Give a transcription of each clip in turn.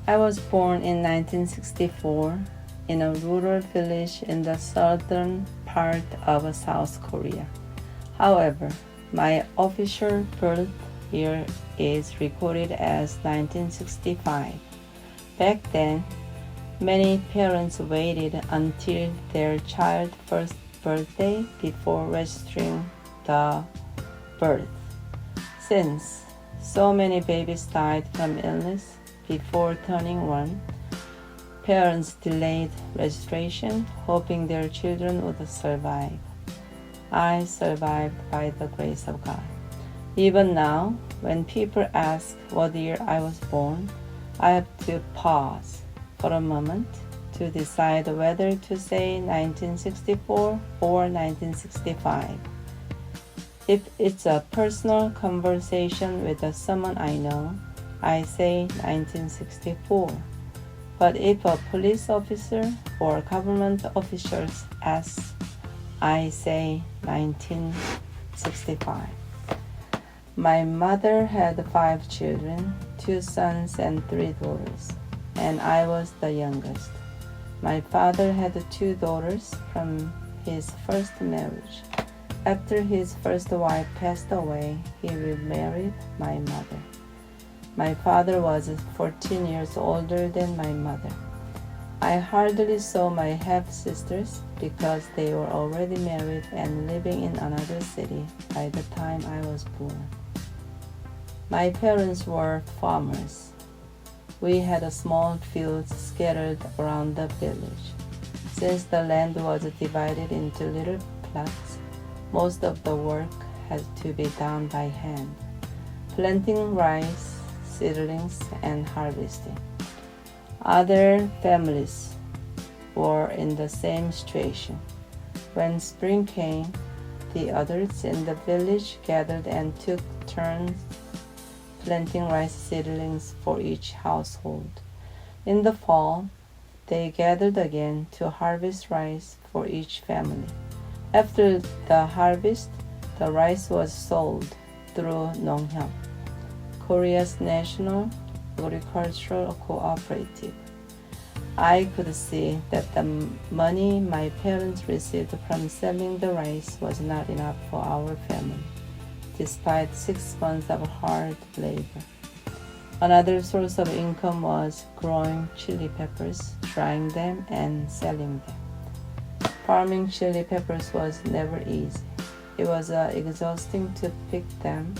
I was born in 1964 in a rural village in the southern part of South Korea. However, my official birth year is recorded as 1965. Back then, many parents waited until their child's first birthday before registering the birth. Since so many babies died from illness before turning one, parents delayed registration, hoping their children would survive. I survived by the grace of God. Even now, when people ask what year I was born, I have to pause for a moment to decide whether to say 1964 or 1965. If it's a personal conversation with someone I know, I say 1964. But if a police officer or government officials ask, I say 1965. My mother had 5 children, 2 sons and 3 daughters, and I was the youngest. My father had 2 daughters from his first marriage. After his first wife passed away, he remarried my mother. My father was 14 years older than my mother. I hardly saw my half-sisters because they were already married and living in another city by the time I was born. My parents were farmers. We had small fields scattered around the village. Since the land was divided into little plots, most of the work had to be done by hand, planting rice, seedlings, and harvesting. Other families were in the same situation. When spring came, the others in the village gathered and took turns planting rice seedlings for each household. In the fall, they gathered again to harvest rice for each family. After the harvest, the rice was sold through Nonghyang, Korea's national agricultural cooperative. I could see that the money my parents received from selling the rice was not enough for our family, despite 6 months of hard labor. Another source of income was growing chili peppers, drying them, and selling them. Farming chili peppers was never easy. It was exhausting to pick them,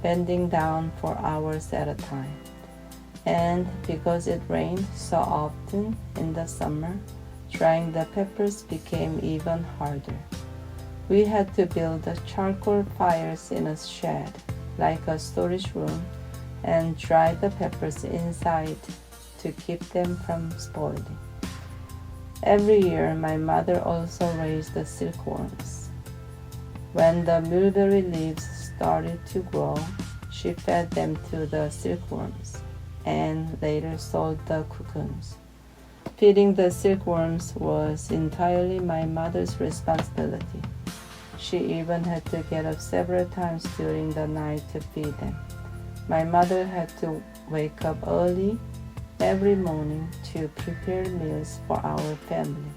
bending down for hours at a time. And because it rained so often in the summer, drying the peppers became even harder. We had to build charcoal fires in a shed, like a storage room, and dry the peppers inside to keep them from spoiling. Every year, my mother also raised the silkworms. When the mulberry leaves started to grow, she fed them to the silkworms and later sold the cocoons. Feeding the silkworms was entirely my mother's responsibility. She even had to get up several times during the night to feed them. My mother had to wake up early every morning to prepare meals for our family.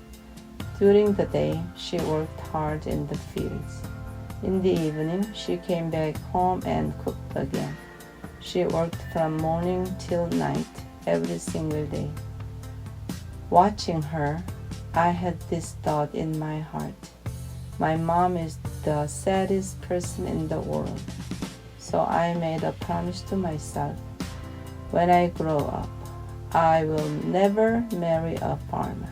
During the day, she worked hard in the fields. In the evening, she came back home and cooked again. She worked from morning till night every single day. Watching her, I had this thought in my heart. My mom is the saddest person in the world. So I made a promise to myself. When I grow up, I will never marry a farmer.